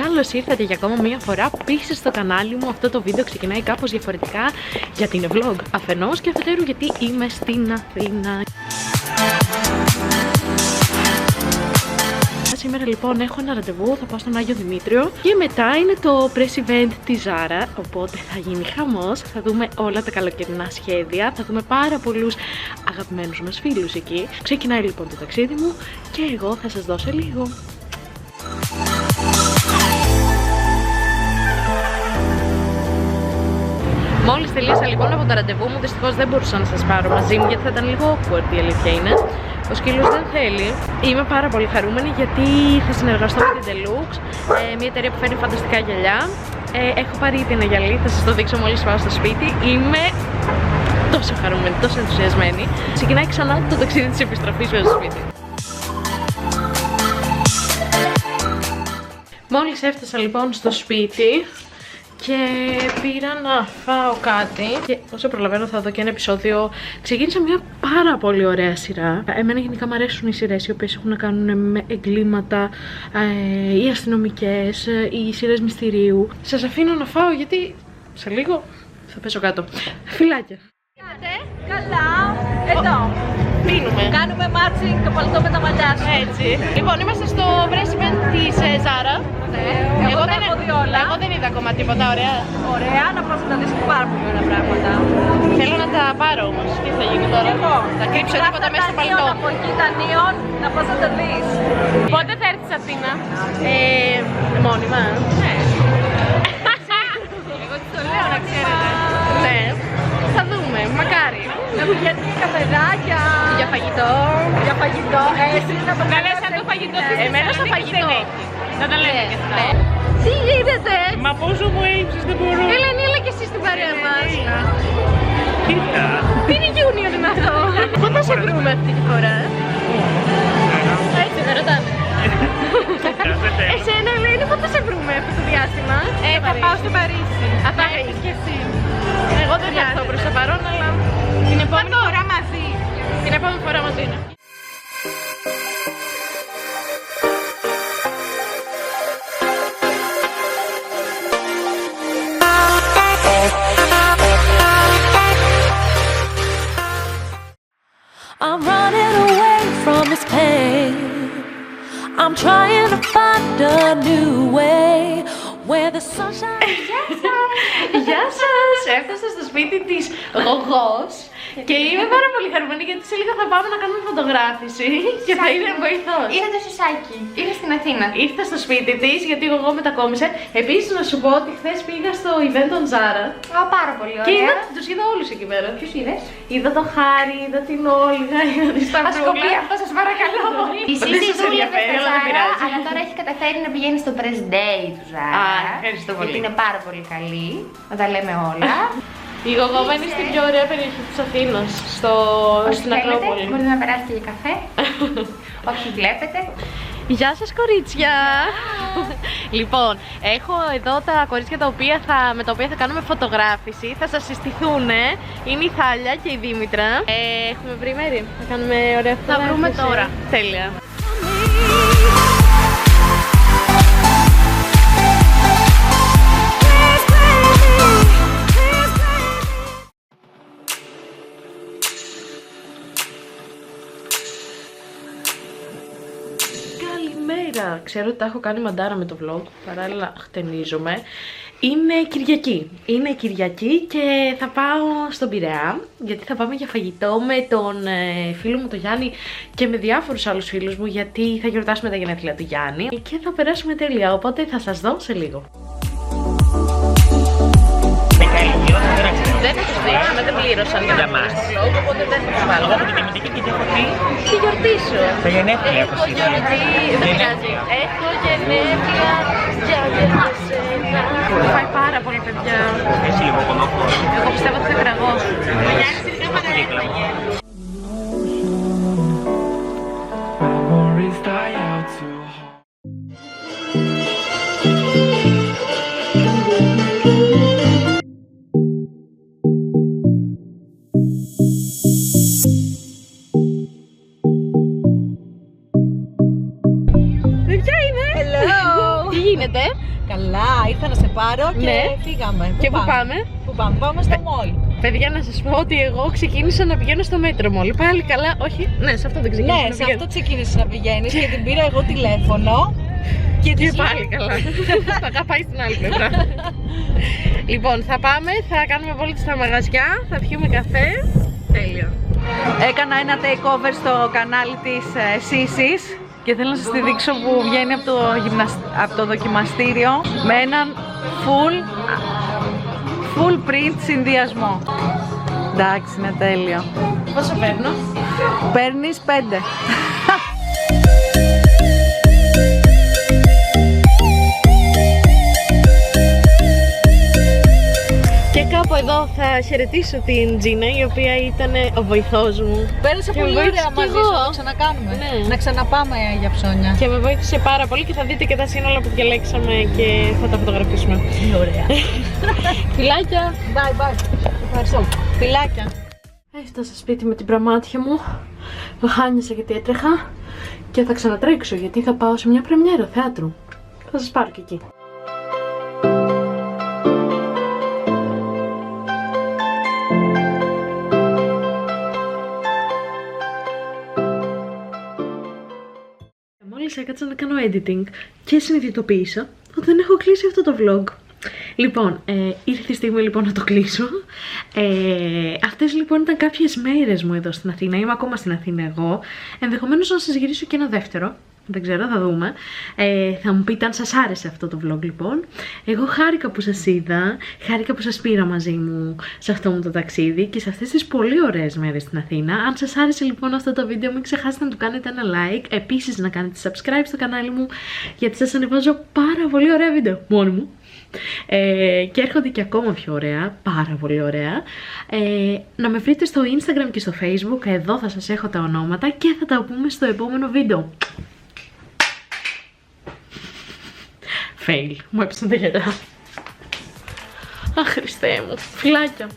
Καλώς ήρθατε για ακόμα μία φορά πίσω στο κανάλι μου. Αυτό το βίντεο ξεκινάει κάπως διαφορετικά γιατί είναι vlog αφενός και αφετέρου γιατί είμαι στην Αθήνα. Σήμερα λοιπόν έχω ένα ραντεβού, θα πάω στον Άγιο Δημήτριο και μετά είναι το press event της Zara, οπότε θα γίνει χαμός, θα δούμε όλα τα καλοκαιρινά σχέδια, θα δούμε πάρα πολλούς αγαπημένους μας φίλους εκεί. Ξεκινάει λοιπόν το ταξίδι μου και εγώ θα σας δώσω λίγο. Μόλις τελείωσα λοιπόν από το ραντεβού μου, δυστυχώς δεν μπορούσα να σας πάρω μαζί μου γιατί θα ήταν λίγο awkward, η αλήθεια είναι. Ο σκύλος δεν θέλει. Είμαι πάρα πολύ χαρούμενη γιατί θα συνεργαστώ με την Deluxe, μια εταιρεία που φέρνει φανταστικά γυαλιά. Έχω πάρει ήδη ένα γυαλί, θα σας το δείξω μόλις πάω στο σπίτι. Είμαι τόσο χαρούμενη, τόσο ενθουσιασμένη. Ξεκινάει ξανά το ταξίδι της επιστροφής στο σπίτι. Μόλις έφτασα λοιπόν στο σπίτι και πήρα να φάω κάτι και όσο προλαβαίνω θα δω και ένα επεισόδιο. Ξεκίνησα μια πάρα πολύ ωραία σειρά. Εμένα γενικά μου αρέσουν οι σειρές οι οποίες έχουν να κάνουν με εγκλήματα, οι αστυνομικές, οι σειρές μυστηρίου. Σας αφήνω να φάω γιατί σε λίγο θα πέσω κάτω. Φιλάκια! Καλά, εδώ. Πίνουμε. Κάνουμε matching το παλτό με τα μαλλιά σου. Έτσι. Λοιπόν, είμαστε στο press event της Zara. Ναι, εγώ δεν έχω δει όλα. Εγώ δεν είδα ακόμα τίποτα, ωραία. Ωραία, να πας να δεις πάρα πολύ ωραία πράγματα. Θέλω να τα πάρω όμως. Τι θα γίνει τώρα? Εγώ. Θα κρύψω τίποτα μέσα στο παλτό. Από εκεί τα νίον, να πας να τα δεις. Πότε θα έρθεις Αθήνα? Μόνιμα. Ναι. Εγώ τι το λέω να ξέρετε. Ναι. Θα δούμε, μακάρι. Γιατί καφεδάκια. Για φαγητό. Για φαγητό. Εσύ να το Καλά, σαν το φαγητό της εμένα στο φαγητό. Να τα λέμε και αυτά. Τι γίνεται? Μα πόσο μου έλειψες, δεν μπορώ. Έλα, έλα και εσύ στην παρέα μας. Κοίτα. Τι είναι Union είναι αυτό? Πού θα σε βρούμε αυτή τη φορά? Έτσι δεν ρωτάμε. Εσένα Ελένη, πού θα σε βρούμε αυτό το διάστημα? Θα πάω στο Παρίσι. Θα έχεις και εσύ. Εγώ δεν θα έρθω προς το παρόν, αλλά την επόμενη φορά μαζί. Την επόμενη φορά μαζί είναι. I'm running away from this pain. I'm trying to find a new way where the sunshine. Γεια σας! Έφτασα στο σπίτι της Γογός και είμαι πάρα πολύ χαρούμενη γιατί σε λίγο θα πάμε να κάνουμε φωτογράφηση και θα είναι βοηθός. Ήρθε το Σουσάκι. Ήρθε στην Αθήνα. Ήρθα στο σπίτι της γιατί η Γογό μετακόμισε. Επίσης να σου πω ότι χθες πήγα στο event των Zara. Πάρα πολύ Και ωραία. τους είδα όλους εκεί πέρα. Ποιους είδες? Είδα το Χάρη, είδα την Όλγα, είδα τη Ας το πει Σταυρούλα. αυτό, σας παρακαλώ. Η Δεν Σύση σας δούλευε ενδιαφέρει, στα αλλά δεν Zara, πειράζει. αλλά τώρα έχει καταφέρει να πηγαίνει στο press day του Zara. Α, ευχαριστώ πολύ. Γιατί είναι πάρα πολύ καλή. Να τα λέμε όλα. Η Γογό μένει στην πιο ωραία περιοχή της Αθήνας, στην Ακρόπολη. Μπορείτε να περάσετε για καφέ. Όχι, βλέπετε. Γεια σας κορίτσια! Λοιπόν, έχω εδώ τα κορίτσια με τα οποία θα κάνουμε φωτογράφηση. Θα σας συστηθούν. Είναι η Θάλια και η Δήμητρα. Έχουμε βρει μέρη. Θα κάνουμε ωραία φωτογράφηση. Θα βρούμε τώρα. Τέλεια. Καλημέρα! Ξέρω ότι τα έχω κάνει μαντάρα με το vlog, παράλληλα χτενίζομαι. Είναι Κυριακή. Είναι Κυριακή και θα πάω στον Πειραιά, γιατί θα πάμε για φαγητό με τον φίλο μου τον Γιάννη και με διάφορους άλλους φίλους μου, γιατί θα γιορτάσουμε τα γενέθλια του Γιάννη και θα περάσουμε τέλεια, οπότε θα σας δω σε λίγο. Δεν τους δείξαμε, δεν πλήρωσαν για μας το vlog, οπότε δεν θα τους βάλω. Εγώ από την τιμητική και τι έχω πει. Τι γιορτήσω. Τα γενέθλια Έχω έχω γιορτή, δεν πειράζει. Έχω γενέθλια για εσένα. Έχω φάει πάρα πολύ παιδιά. Εσύ λίγο κοντόφλο. Εγώ πιστεύω ότι θα κραγώσω. Memories die out too hard. Ποια είναι? Hello! Τι γίνεται? Καλά, ήρθα να σε πάρω και Ναι. φύγαμε. Και πού πάμε? Πού πάμε? Πάμε στο μόλ. Παιδιά, να σας πω ότι εγώ ξεκίνησα να πηγαίνω στο μέτρο μόλι. Πάλι καλά, όχι. Ναι, σε αυτό δεν ξεκίνησα. Ναι, να σε πηγαίνω. αυτό ξεκίνησες να πηγαίνεις και την πήρα εγώ τηλέφωνο. Και της λέω- πάλι καλά. Θα τα πάει στην άλλη πλευρά. Λοιπόν, θα πάμε, θα κάνουμε βόλτα στα μαγαζιά, θα πιούμε καφέ. Τέλεια. Έκανα ένα takeover στο κανάλι της Σίσης και θέλω να σας τη δείξω που βγαίνει από το δοκιμαστήριο με έναν full print συνδυασμό. Εντάξει, είναι τέλειο. Πόσο παίρνω? Παίρνεις 5. Και κάπου εδώ θα χαιρετήσω την Τζίνα, η οποία ήταν ο βοηθός μου. Πέρασε Και πολύ με ωραία βοήθησε μαζί κι σου, εγώ. να το ξανακάνουμε. Ναι. Να ξαναπάμε για ψώνια. Και με βοήθησε πάρα πολύ και θα δείτε και τα σύνολα που διαλέξαμε και θα τα φωτογραφίσουμε. Ωραία. Φιλάκια! Bye bye. Ευχαριστώ. Φιλάκια. Έφτασα σπίτι με την πραμάτια μου. Το χάνιασα γιατί έτρεχα. Και θα ξανατρέξω γιατί θα πάω σε μια πρεμιέρα θεάτρου. Θα σας πάρω και εκεί. Μόλις έκατσα να κάνω editing και συνειδητοποίησα ότι δεν έχω κλείσει αυτό το vlog. Λοιπόν, ήρθε η στιγμή λοιπόν να το κλείσω. Αυτές λοιπόν ήταν κάποιες μέρες μου εδώ στην Αθήνα. Είμαι ακόμα στην Αθήνα εγώ. Ενδεχομένως να σας γυρίσω και ένα δεύτερο. Δεν ξέρω, θα δούμε. Θα μου πείτε αν σας άρεσε αυτό το vlog λοιπόν. Εγώ χάρηκα που σας είδα, χάρηκα που σας πήρα μαζί μου σε αυτό μου το ταξίδι και σε αυτές τις πολύ ωραίες μέρες στην Αθήνα. Αν σας άρεσε λοιπόν αυτό το βίντεο, μην ξεχάσετε να του κάνετε ένα like. Επίσης να κάνετε subscribe στο κανάλι μου, γιατί σας ανεβάζω πάρα πολύ ωραία βίντεο μόνη μου. Και έρχονται και ακόμα πιο ωραία, πάρα πολύ ωραία. Να με βρείτε στο Instagram και στο Facebook, εδώ θα σας έχω τα ονόματα και θα τα πούμε στο επόμενο βίντεο. Fail, μου έπεσαν τα γυαλιά. Αχ, Χριστέ μου, φιλάκια.